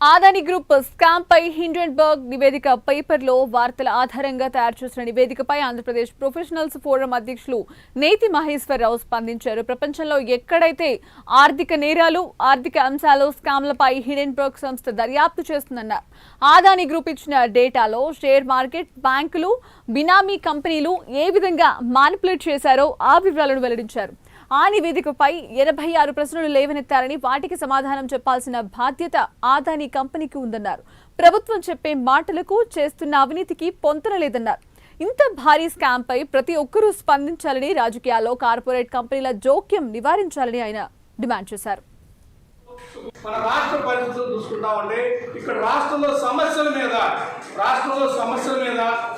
Adani group scam పై Hindenburg నివేదిక పేపర్లో వార్తల ఆధారంగా తయారు చేసిన నివేదికపై ఆంధ్రప్రదేశ్ ప్రొఫెషనల్స్ ఫోరం అధ్యక్షులు నేతి మహేశ్వరరావు స్పందించారు. ప్రపంచంలో ఎక్కడైతే ఆర్థిక నేరాలు, ఆర్థిక అంశాలు, స్కామ్లపై హిండెన్బర్గ్ సంస్థ దర్యాప్తు చేస్తుందన్నారు. ఆదాని గ్రూప్ ఇచ్చిన డేటాలో షేర్ మార్కెట్, బ్యాంకులు, బినామీ కంపెనీలు ఏ విధంగా మానిపులేట్ చేశారో ఆ వివరాలను వెల్లడించారు. ఆ నివేదికపై 86 ప్రశ్నలు లేవనెత్తారని, వాటికి సమాధానం చెప్పాల్సిన బాధ్యత ఆదాని కంపెనీకి ఉందన్నారు. ప్రభుత్వం చెప్పే మాటలకు చేస్తున్న అవినీతికి పొంతన లేదన్నారు. ఇంత భారీ స్కామ్ పై ప్రతి ఒక్కరూ స్పందించాలని, రాజకీయాల్లో కార్పొరేట్ కంపెనీల జోక్యం నివారించాలని ఆయన డిమాండ్ చేశారు. మన రాష్ట్ర పరిస్థితులు చూసుకుంటామంటే ఇక్కడ రాష్ట్రంలో సమస్యల మీద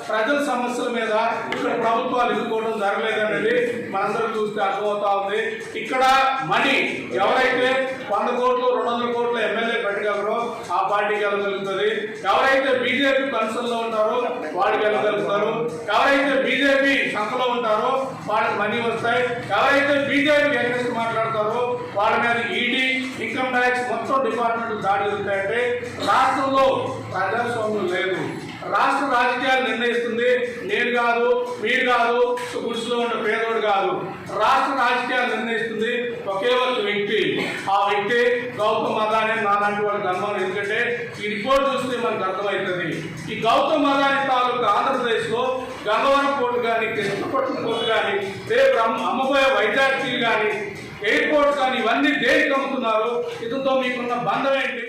ప్రజల సమస్యల మీద ఇక్కడ ప్రభుత్వాలు ఎదుర్కోవడం జరగలేదనేది మనందరూ చూస్తే అర్థమవుతా ఉంది. ఇక్కడ మనీ ఎవరైతే 100 కోట్లు 200 కోట్ల ఎమ్మెల్యే పెట్టగలరో ఆ పార్టీకి వెళ్ళగలుగుతుంది. ఎవరైతే బీజేపీ కన్సర్న్లో ఉంటారో వాళ్ళకి వెళ్ళగలుగుతారు. ఎవరైతే బీజేపీ సంఖలో ఉంటారో వాళ్ళకి మనీ వస్తాయి. ఎవరైతే బీజేపీ అగెన్స్ట్ మాట్లాడతారో వాళ్ళ మీద ఈడీ, ఇన్కమ్ ట్యాక్స్ మొత్తం డిపార్ట్మెంట్ దాడి జరుగుతాయంటే రాష్ట్రంలో ప్రజాస్వామ్యం లేదు. రాష్ట్ర రాజకీయాలు నిర్ణయిస్తుంది నేను కాదు, మీరు కాదు, గుడిసెలో ఉన్న పేదోడు కాదు. రాష్ట్ర రాజకీయాలు నిర్ణయిస్తుంది ఒకే ఒక వ్యక్తి. ఆ వ్యక్తి గౌతమ్ అదానీ నాలాంటి వాళ్ళకి అనుమానం. ఎందుకంటే ఈ రిపోర్ట్ చూస్తే మనకు అర్థమవుతుంది. ఈ గౌతమ్ అదానీ తాలూకు ఆంధ్రప్రదేశ్లో గంగవరం పోర్టు కానీ, కృష్ణపట్నం పోర్టు కానీ, రేపు అమ్మబోయే వైజాగ్ స్టీల్ కానీ, ఎయిర్పోర్ట్ కానీ ఇవన్నీ దేనికి అమ్ముతున్నారు? ఇతనితో మీకున్న బంధం ఏంటి?